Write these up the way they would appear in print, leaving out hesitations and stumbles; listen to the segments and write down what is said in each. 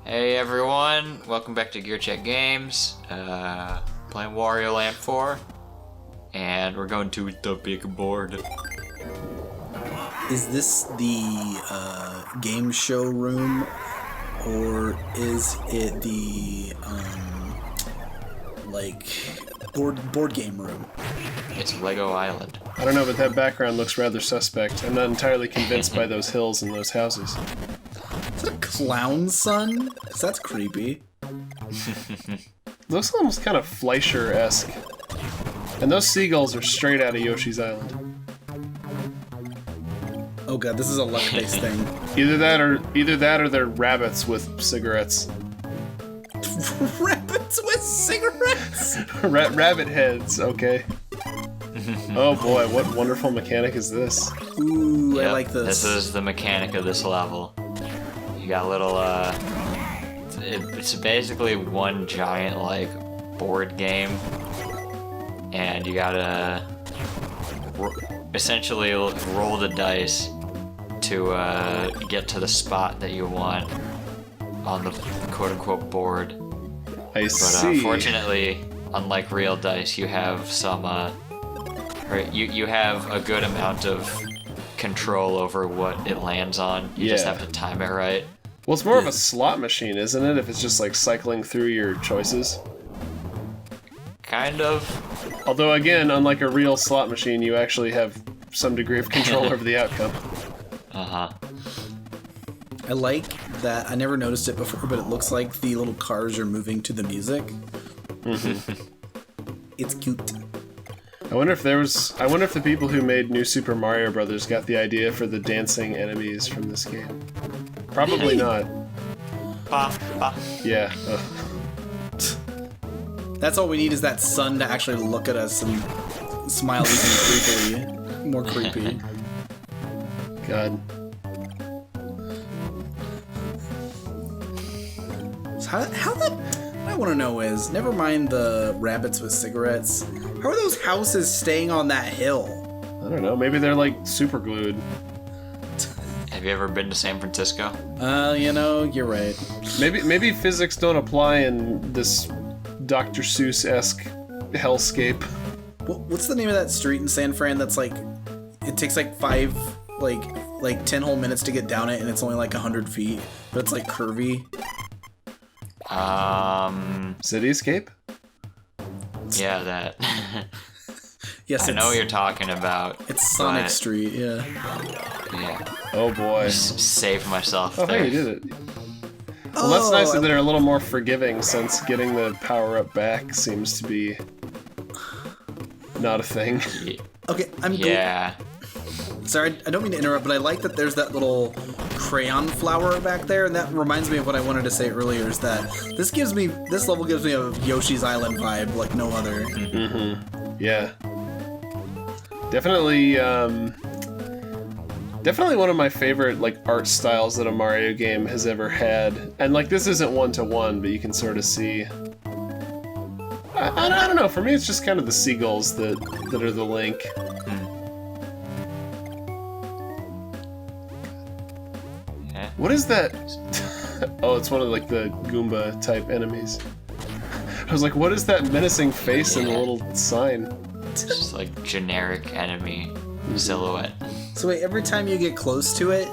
Hey everyone, welcome back to GearCheckGames. Playing Wario Land 4, and we're going to the big board. Is this the game show room, or is it the board game room? It's Lego Island. I don't know, but that background looks rather suspect. I'm not entirely convinced by those hills and those houses. Is it a clown son? Because that's creepy. Looks almost kind of Fleischer-esque. And those seagulls are straight out of Yoshi's Island. Oh god, this is a luck-based thing. Either that or they're rabbits with cigarettes. Rabbits with cigarettes? Rabbit heads, okay. Oh boy, what wonderful mechanic is this? Ooh, Yep, I like this. This is the mechanic of this level. You got a little, it's basically one giant, board game. And you gotta essentially roll the dice to get to the spot that you want on the quote-unquote board. I see. But unfortunately, unlike real dice, you have some, you have a good amount of control over what it lands on. You just have to time it right. Well, it's more of a slot machine, isn't it? If it's just like cycling through your choices. Kind of. Although again, unlike a real slot machine, you actually have some degree of control over the outcome. Uh-huh. I like that. I never noticed it before, but it looks like the little cars are moving to the music. Mm-hmm. It's cute. I wonder if the people who made New Super Mario Brothers got the idea for the dancing enemies from this game. Probably not. Yeah. That's all we need is that sun to actually look at us and smile even creepily. More creepy. God. So what I want to know is, never mind the rabbits with cigarettes, how are those houses staying on that hill? I don't know. Maybe they're like super glued. Have you ever been to San Francisco? You're right. Maybe physics don't apply in this Dr. Seuss-esque hellscape. What's the name of that street in San Fran that's like, it takes like 10 whole minutes to get down it, and it's only like 100 feet, but it's like curvy? Cityscape? Yeah, that. Yes, I know what you're talking about. It's Sonic Street, yeah. Yeah. Oh boy. Saved myself Oh, there. hey, you did it. Well, that's nice that they're a little more forgiving, since getting the power-up back seems to be not a thing. Okay, Yeah. Sorry, I don't mean to interrupt, but I like that there's that little crayon flower back there, and that reminds me of what I wanted to say earlier, is that this level gives me a Yoshi's Island vibe like no other. Mm-hmm. Yeah. Definitely one of my favorite art styles that a Mario game has ever had. And this isn't one-to-one, but you can sort of see. I don't know. For me, it's just kind of the seagulls that are the link. What is that? Oh, it's one of the Goomba type enemies. I was like, what is that menacing face and the little sign? It's just generic enemy silhouette. So wait, every time you get close to it,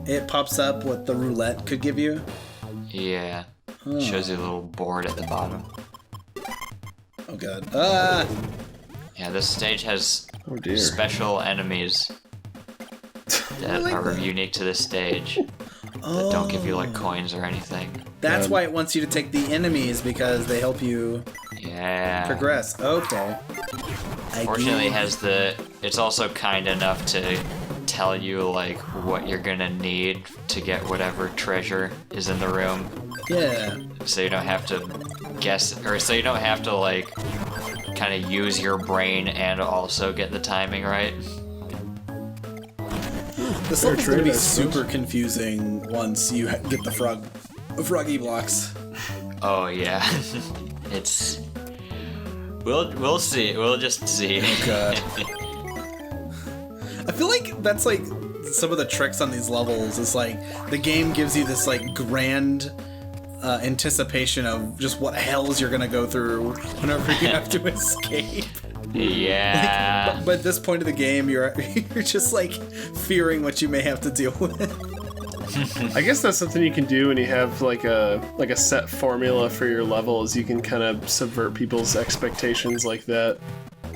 it pops up what the roulette could give you? Yeah. Shows you a little board at the bottom. Oh god. Ah! Yeah, this stage has Oh dear. special enemies that are unique to this stage. That don't give you coins or anything. That's why it wants you to take the enemies, because they help you progress. Okay. Fortunately, it's also kind enough to tell you what you're gonna need to get whatever treasure is in the room. Yeah. So you don't have to guess, or so you don't have to kind of use your brain and also get the timing right. This level's gonna be super confusing once you get the froggy blocks. Oh yeah, it's. We'll see. We'll just see. Oh god. I feel like that's some of the tricks on these levels is the game gives you this grand anticipation of just what hells you're gonna go through whenever you have to escape. Yeah. But at this point of the game, you're just like fearing what you may have to deal with. I guess that's something you can do when you have like a set formula for your level, is you can kind of subvert people's expectations like that.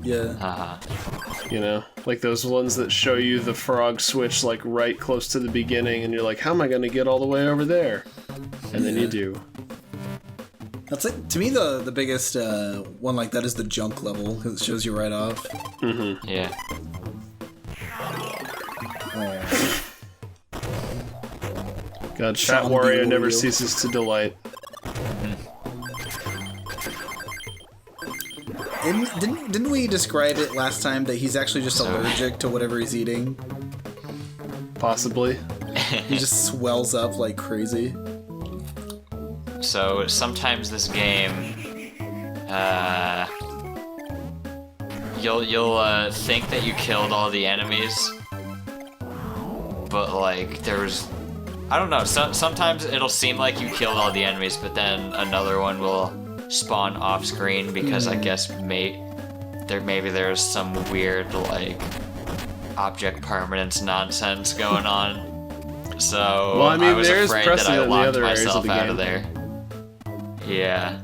Yeah. You know, like those ones that show you the frog switch like right close to the beginning, and you're like, how am I going to get all the way over there? And then you do. That's like, to me, the biggest one like that is the junk level, because it shows you right off. Mm-hmm. Yeah. God, Fat Wario never ceases to delight. Didn't we describe it last time that he's actually just allergic to whatever he's eating? Possibly. He just swells up like crazy. So sometimes this game, you'll think that you killed all the enemies, but like I don't know. Sometimes it'll seem like you killed all the enemies, but then another one will spawn off screen because I guess maybe there's some weird like object permanence nonsense going on. So well, I mean, I was there's afraid that I precedent in the locked other areas myself of the out game. of there. Yeah.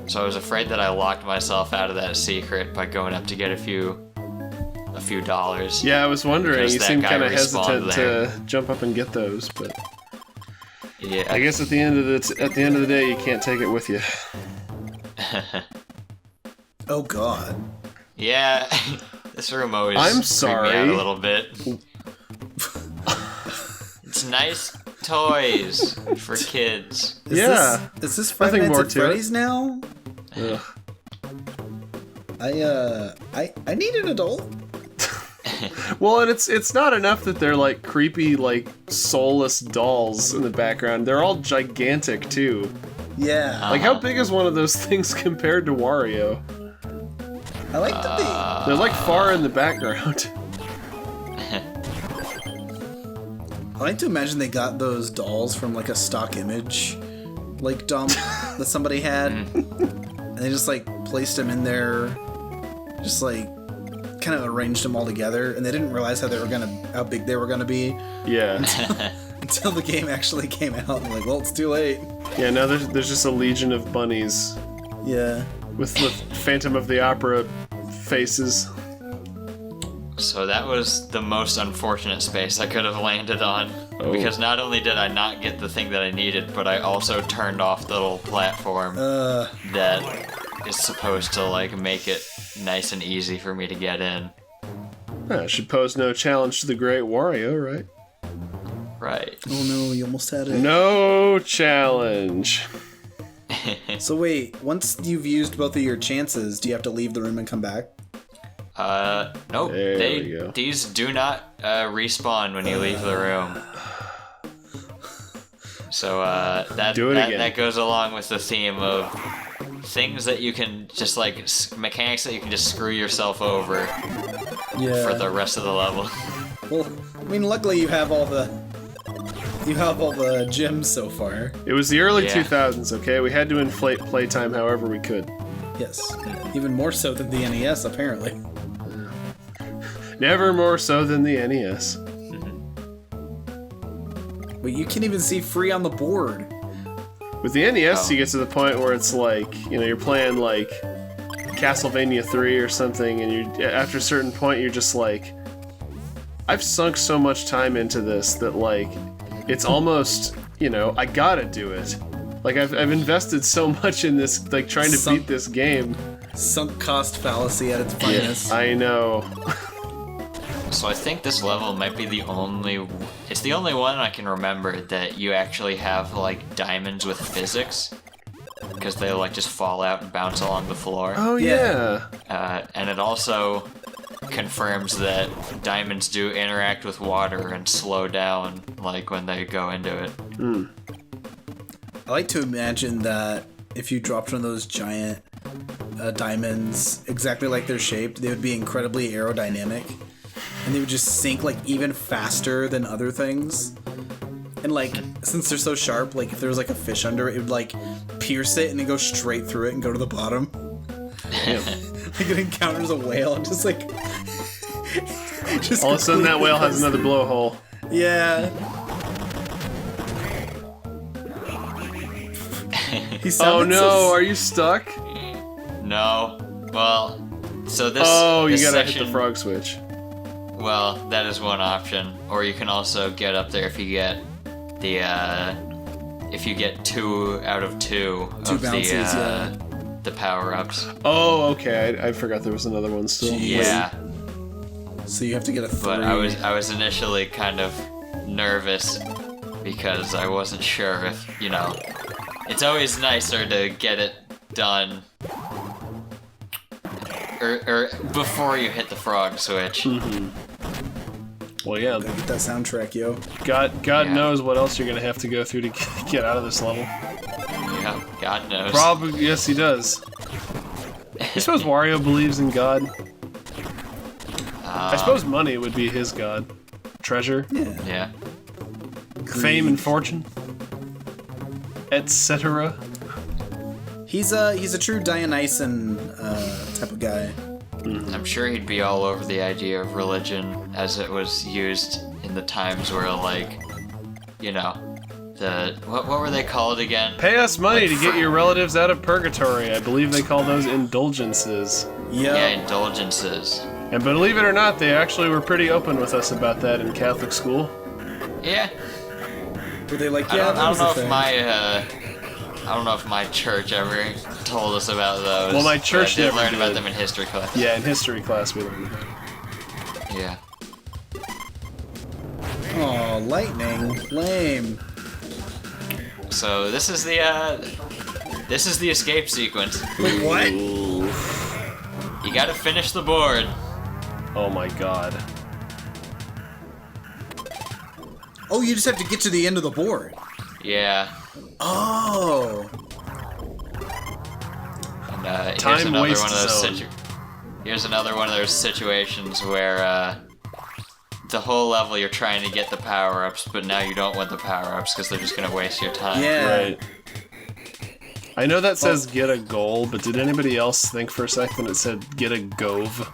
So I was afraid that I locked myself out of that secret by going up to get a few dollars. Yeah, I was wondering. Because You that seemed guy kind of respawned hesitant there. to jump up and get those, but Yeah. I guess at the end of the day, you can't take it with you. Oh God. Yeah. This room always I'm creeped sorry. me out a little bit. It's nice toys for kids. Is this Five Nothing Nights more at to it. Freddy's now? Ugh. I need an adult. Well, and it's not enough that they're like creepy, like soulless dolls in the background. They're all gigantic too. Yeah. Like, how big is one of those things compared to Wario? I like that They're like far in the background. I like to imagine they got those dolls from like a stock image like dump that somebody had, and they just like placed them in there, just like kind of arranged them all together, and they didn't realize how big they were gonna be Yeah. until the game actually came out. And they're like, well, it's too late. Yeah, now there's just a legion of bunnies Yeah. with Phantom of the Opera faces. So that was the most unfortunate space I could have landed on. Oh. Because not only did I not get the thing that I needed, but I also turned off the little platform that is supposed to like make it nice and easy for me to get in. Should pose no challenge to the great Wario, right? Right. Oh no, you almost had it. No challenge. So wait, once you've used both of your chances, do you have to leave the room and come back? Nope. There we go. These do not respawn when you leave the room. So that goes along with the theme of things that you can just like mechanics that you can just screw yourself over for the rest of the level. Well, I mean, luckily you have all the gems so far. It was the early Yeah. 2000s, okay? We had to inflate playtime however we could. Yes, even more so than the NES apparently. Never more so than the NES. But you can't even see free on the board. With the NES, Oh. you get to the point where it's like, you're playing like Castlevania 3 or something, and after a certain point, you're just like, I've sunk so much time into this that like, it's almost, I gotta do it. Like I've invested so much in this, like trying to beat this game. Sunk cost fallacy at its finest. I know. So I think this level might be it's the only one I can remember that you actually have like diamonds with physics, because they like just fall out and bounce along the floor. Oh yeah. And it also confirms that diamonds do interact with water and slow down like when they go into it. I like to imagine that if you dropped one of those giant diamonds exactly like they're shaped, they would be incredibly aerodynamic. And they would just sink like even faster than other things. And like, since they're so sharp, like if there was like a fish under it, it would like pierce it and then go straight through it and go to the bottom. Like it encounters a whale and just like just All of a sudden that whale has another blowhole. Yeah. He Oh sounded no, are you stuck? No. Well, so this. Oh, you this gotta section, hit the frog switch. Well, that is one option, or you can also get up there if you get the if you get 2 out of 2 of bounces, the power-ups. Oh, okay. I forgot there was another one still. Yeah, So you have to get a 3. but I was initially kind of nervous because I wasn't sure if, you know, it's always nicer to get it done or before you hit the frog switch. Well, yeah. Gotta get that soundtrack, yo. God knows what else you're gonna have to go through to get out of this level. Yeah, God knows. Probably, yes, he does. I suppose Wario believes in God. I suppose money would be his god. Treasure, Yeah. fame and fortune, etc. He's a true Dionysian type of guy. I'm sure he'd be all over the idea of religion as it was used in the times where, like, you know, what were they called again? Pay us money to get your relatives out of purgatory. I believe they call those indulgences. Yeah. Yeah, indulgences. And believe it or not, they actually were pretty open with us about that in Catholic school. Yeah. Were they like, I yeah, don't, that I don't was a know if thing. I don't know if my church ever told us about those. Well, my but church I did never learn about did. them in history class. Yeah, in history class we learned that. Yeah. Oh, lightning. Lame. So this is the escape sequence. Wait, what? You gotta finish the board. Oh my god. Oh, you just have to get to the end of the board. Yeah. Oh. And Time here's another waste one of those zone. here's another one of those situations where the whole level you're trying to get the power-ups, but now you don't want the power-ups because they're just gonna waste your time. Yeah. Right. I know that says get a goal, but did anybody else think for a second it said get a gove?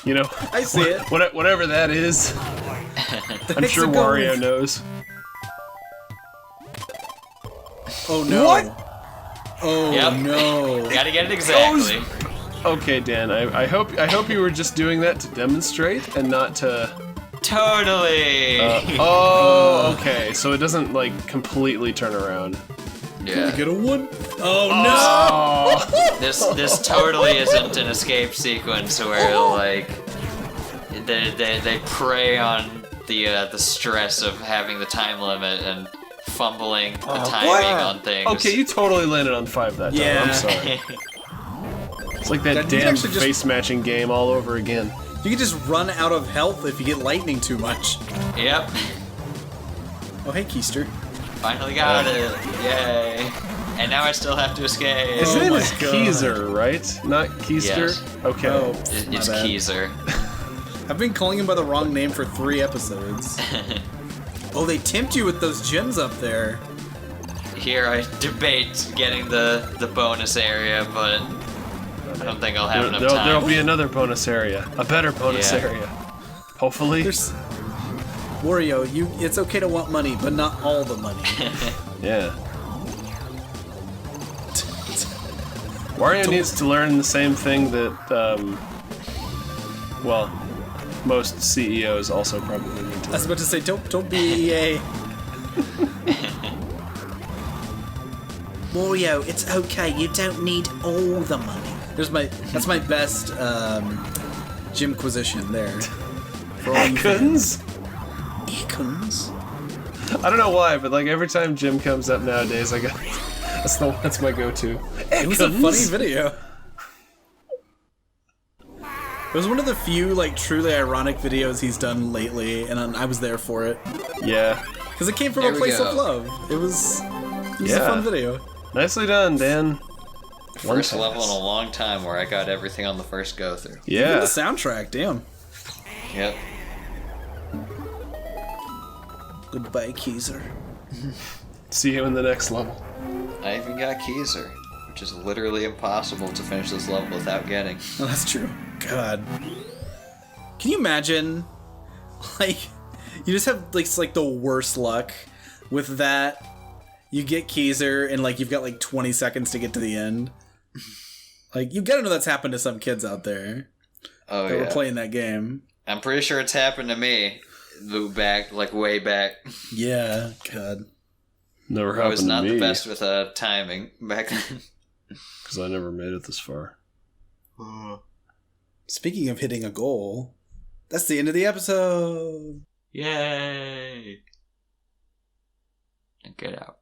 You know, I see it. Whatever that is. I'm It's sure a gove. Wario knows. Oh no. What? Oh Yep. no. Gotta get it exactly. Okay, Dan. I hope you were just doing that to demonstrate and not to. Totally. Oh, okay. So it doesn't like completely turn around. Yeah. Get a 1. Oh Oh. This totally isn't an escape sequence where like they prey on the stress of having the time limit and fumbling the timing on things. Okay, you totally landed on 5 that time. Yeah. I'm sorry. It's like that That you can damn actually just- face matching game all over again. no. You can just run out of health if you get lightning too much. Yep. Oh hey, Keister. Finally got it. Yay. And now I still have to escape. His Oh name my is God. Keezer, right? Not Keister? Yes. Okay. Oh, It's my bad. Keezer. I've been calling him by the wrong name for 3 episodes. Oh, they tempt you with those gems up there. Here I debate getting the bonus area, but I don't think I'll have enough time. There'll be another bonus area. A better bonus Yeah. area. Hopefully. There's Wario, it's okay to want money, but not all the money. Yeah. Wario needs to learn the same thing that, well, most CEOs also probably need to I was learn. about to say, don't be EA. Wario, it's okay. You don't need all the money. That's my best Jimquisition there. For all you fans. Ekans? Ekans? I don't know why, but like every time Jim comes up nowadays, I got that's my go-to. It was a funny video. It was one of the few like truly ironic videos he's done lately, and I was there for it Yeah. because it came from There a we place go. of love. It was a Yeah. fun video. Nicely done, Dan. First One level pass. in a long time where I got everything on the first go through. Even Yeah. the soundtrack, damn. Yep. Goodbye, Keezer. See you in the next level. I even got Keezer, which is literally impossible to finish this level without getting. Oh, that's true. God. Can you imagine, like, you just have, like the worst luck with that. You get Keezer, and, like, you've got, like, 20 seconds to get to the end. Like, you've got to know that's happened to some kids out there. Oh, that yeah. were playing that game. I'm pretty sure it's happened to me. Back, like, way back. Yeah, God. Never happened to me. I was not the best with timing back then. Because I never made it this far. Speaking of hitting a goal, that's the end of the episode. Yay! And get out.